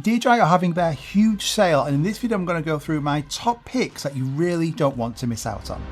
DJI are having their huge sale, and in this video I'm going to go through my top picks that you really don't want to miss out on.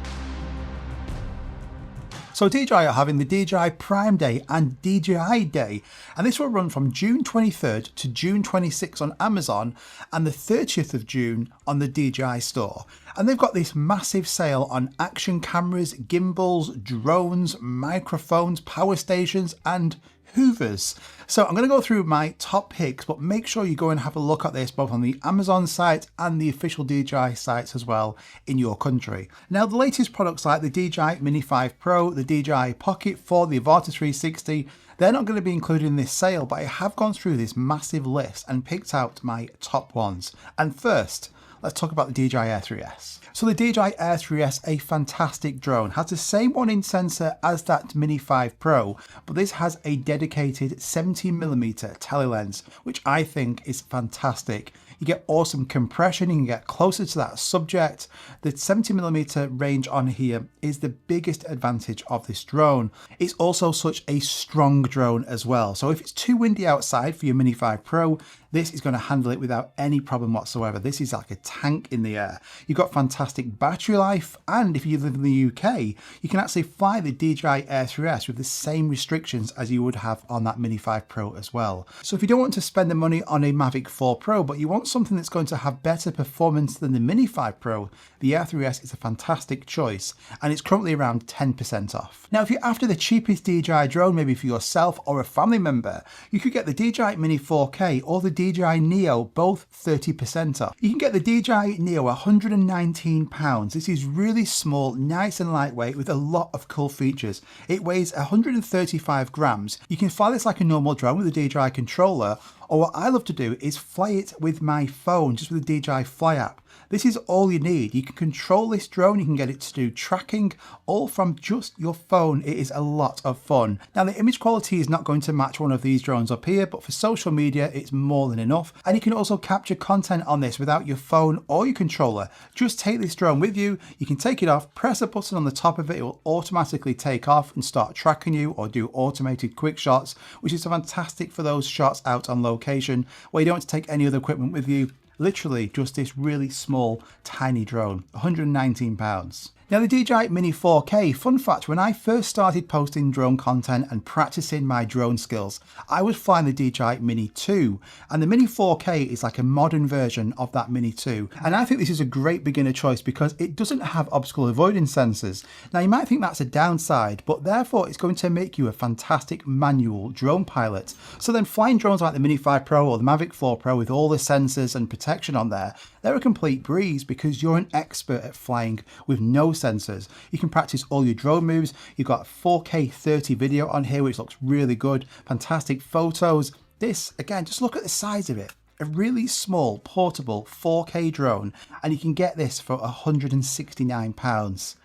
So DJI are having the DJI Prime Day and DJI Day, and this will run from June 23rd to June 26th on Amazon and the 30th of June on the DJI store. And they've got this massive sale on action cameras, gimbals, drones, microphones, power stations and hoovers. So I'm going to go through my top picks, but make sure you go and have a look at this both on the Amazon site and the official DJI sites as well in your country. Now the latest products like the DJI Mini 5 Pro, the DJI Pocket 4, the Avata 360, they're not going to be included in this sale, but I have gone through this massive list and picked out my top ones. And first, let's talk about the DJI Air 3S. So the DJI Air 3S, a fantastic drone, has the same one-inch sensor as that Mini 5 Pro, but this has a dedicated 70mm telelens, which I think is fantastic. You get awesome compression, you can get closer to that subject. The 70mm range on here is the biggest advantage of this drone. It's also such a strong drone as well. So if it's too windy outside for your Mini 5 Pro, this is going to handle it without any problem whatsoever. This is like a tank in the air. You've got fantastic battery life, and if you live in the UK, you can actually fly the DJI Air 3S with the same restrictions as you would have on that Mini 5 Pro as well. So if you don't want to spend the money on a Mavic 4 Pro, but you want something that's going to have better performance than the Mini 5 Pro, the Air 3S is a fantastic choice, and it's currently around 10% off. Now, if you're after the cheapest DJI drone, maybe for yourself or a family member, you could get the DJI Mini 4K or the DJI Neo, both 30% off. You can get the DJI Neo £119. This is really small, nice and lightweight with a lot of cool features. It weighs 135 grams. You can fly this like a normal drone with a DJI controller, or what I love to do is fly it with my phone, just with the DJI Fly app. This is all you need. You can control this drone, you can get it to do tracking, all from just your phone. It is a lot of fun. Now the image quality is not going to match one of these drones up here, but for social media it's more than enough. And you can also capture content on this without your phone or your controller. Just take this drone with you, you can take it off, press a button on the top of it, it will automatically take off and start tracking you or do automated quick shots, which is fantastic for those shots out on location where you don't have to take any other equipment with you. Literally just this really small, tiny drone, £119. Now the DJI Mini 4K, fun fact, when I first started posting drone content and practicing my drone skills, I was flying the DJI Mini 2, and the Mini 4K is like a modern version of that Mini 2. And I think this is a great beginner choice because it doesn't have obstacle avoidance sensors. Now you might think that's a downside, but therefore it's going to make you a fantastic manual drone pilot. So then flying drones like the Mini 5 Pro or the Mavic 4 Pro with all the sensors and protection on there, they're a complete breeze because you're an expert at flying with no sensors. You can practice all your drone moves. You've got 4K 30 video on here, which looks really good. Fantastic photos. This, again, just look at the size of it. A really small, portable 4K drone, and you can get this for £169.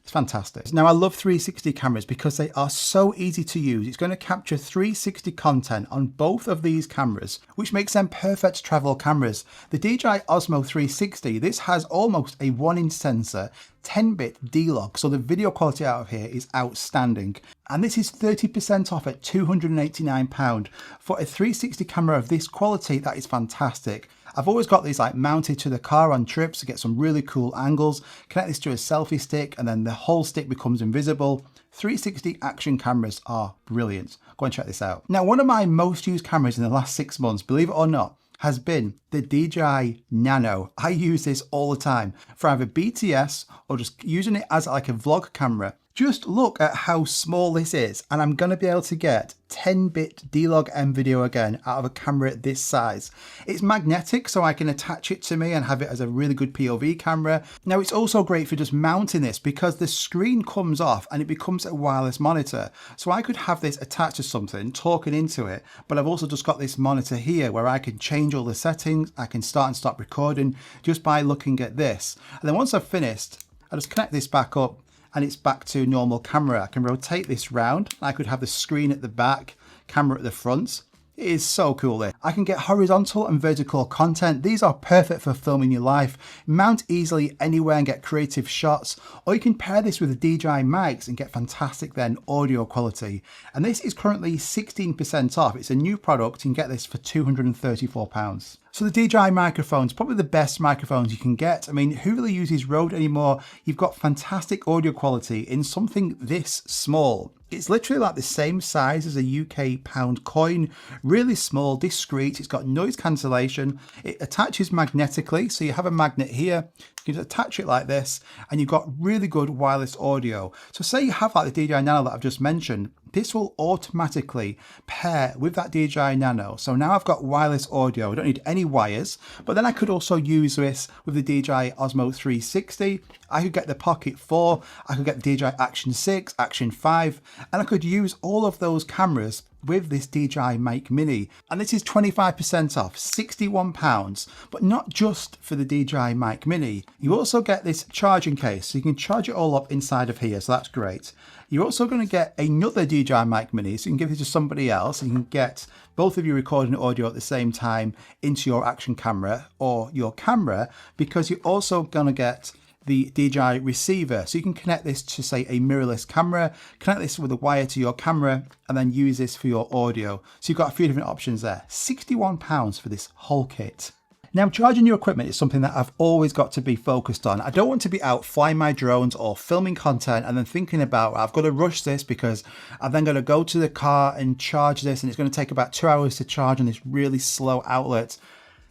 It's fantastic. Now I love 360 cameras because they are so easy to use. It's going to capture 360 content on both of these cameras, which makes them perfect travel cameras. The DJI Osmo 360, this has almost a 1-inch sensor, 10-bit D-Log, so the video quality out of here is outstanding. And this is 30% off at £289. For a 360 camera of this quality, that is fantastic. I've always got these like mounted to the car on trips to get some really cool angles, connect this to a selfie stick, and then the whole stick becomes invisible. 360 action cameras are brilliant. Go and check this out. Now, one of my most used cameras in the last 6 months, believe it or not, has been the DJI Nano. I use this all the time for either BTS or just using it as like a vlog camera. Just look at how small this is, and I'm going to be able to get 10-bit D-Log M video again out of a camera this size. It's magnetic, so I can attach it to me and have it as a really good POV camera. Now it's also great for just mounting this because the screen comes off and it becomes a wireless monitor. So I could have this attached to something, talking into it, but I've also just got this monitor here where I can change all the settings. I can start and stop recording just by looking at this. And then once I've finished, I just connect this back up and it's back to normal camera. I can rotate this round. I could have the screen at the back, camera at the front. It is so cool there. I can get horizontal and vertical content. These are perfect for filming your life. Mount easily anywhere and get creative shots. Or you can pair this with the DJI mics and get fantastic then audio quality. And this is currently 16% off. It's a new product. You can get this for £234. So the DJI microphone's probably the best microphones you can get. I mean, who really uses Rode anymore? You've got fantastic audio quality in something this small. It's literally like the same size as a UK pound coin, really small, discreet. It's got noise cancellation. It attaches magnetically. So you have a magnet here, you can attach it like this, and you've got really good wireless audio. So say you have like the DJI Nano that I've just mentioned, this will automatically pair with that DJI Nano. So now I've got wireless audio. I don't need any wires, but then I could also use this with the DJI Osmo 360. I could get the Pocket 4, I could get the DJI Action 6, Action 5, and I could use all of those cameras with this DJI Mic Mini. And this is 25% off, £61, but not just for the DJI Mic Mini. You also get this charging case, so you can charge it all up inside of here, so that's great. You're also going to get another DJI Mic Mini, so you can give it to somebody else, and you can get both of you recording audio at the same time into your action camera or your camera, because you're also going to get the DJI receiver. So you can connect this to, say, a mirrorless camera, connect this with a wire to your camera, and then use this for your audio. So you've got a few different options there. £61 for this whole kit. Now, charging your equipment is something that I've always got to be focused on. I don't want to be out flying my drones or filming content and then thinking about, I've got to rush this because I'm then going to go to the car and charge this, and it's going to take about 2 hours to charge on this really slow outlet.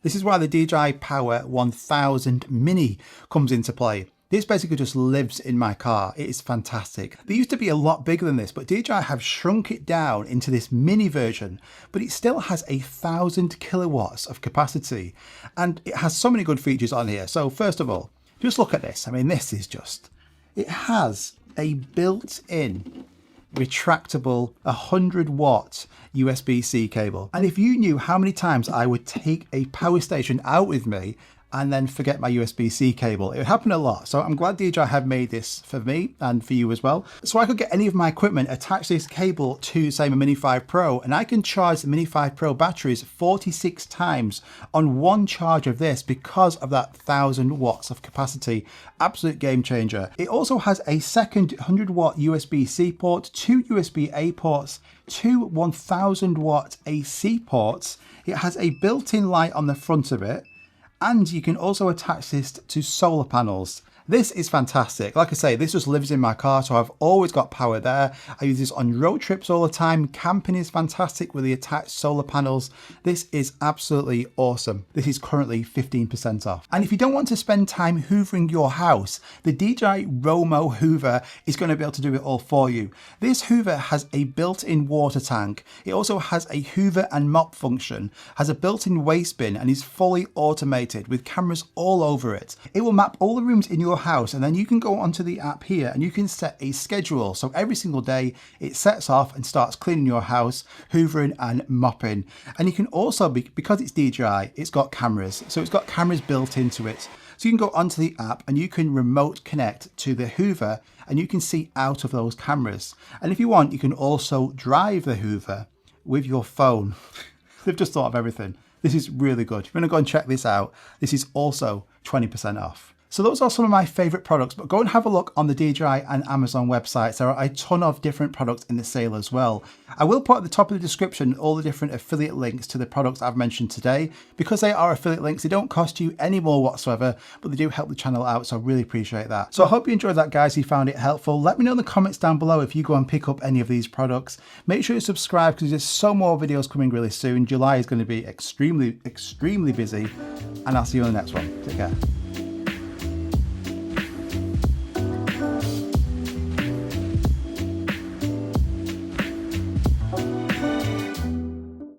This is why the DJI Power 1000 Mini comes into play. This basically just lives in my car. It is fantastic. They used to be a lot bigger than this, but DJI have shrunk it down into this mini version, but it still has 1,000 kilowatts of capacity, and it has so many good features on here. So first of all, just look at this. I mean, this is just, it has a built-in retractable 100-watt USB-C cable. And if you knew how many times I would take a power station out with me and then forget my USB-C cable, it would happen a lot. So I'm glad DJI have made this for me and for you as well. So I could get any of my equipment, attach this cable to, say, my Mini 5 Pro, and I can charge the Mini 5 Pro batteries 46 times on one charge of this because of that 1,000 watts of capacity. Absolute game changer. It also has a second 100-watt USB-C port, 2 USB-A ports, 2 1,000-watt AC ports. It has a built-in light on the front of it, and you can also attach this to solar panels. This is fantastic. Like I say, this just lives in my car, so I've always got power there. I use this on road trips all the time. Camping is fantastic with the attached solar panels. This is absolutely awesome. This is currently 15% off. And if you don't want to spend time hoovering your house, the DJI Romo Hoover is going to be able to do it all for you. This Hoover has a built-in water tank. It also has a Hoover and mop function, has a built-in waste bin, and is fully automated with cameras all over it. It will map all the rooms in your house, and then you can go onto the app here and you can set a schedule. So every single day it sets off and starts cleaning your house, hoovering and mopping. And you can also, because it's DJI, it's got cameras. So it's got cameras built into it. So you can go onto the app and you can remote connect to the Hoover and you can see out of those cameras. And if you want, you can also drive the Hoover with your phone. They've just thought of everything. This is really good. If you want to go and check this out, this is also 20% off. So those are some of my favorite products, but go and have a look on the DJI and Amazon websites. There are a ton of different products in the sale as well. I will put at the top of the description all the different affiliate links to the products I've mentioned today. Because they are affiliate links, they don't cost you any more whatsoever, but they do help the channel out, so I really appreciate that. So I hope you enjoyed that, guys. You found it helpful. Let me know in the comments down below if you go and pick up any of these products. Make sure you subscribe because there's so more videos coming really soon. July is going to be extremely busy, and I'll see you on the next one. Take care.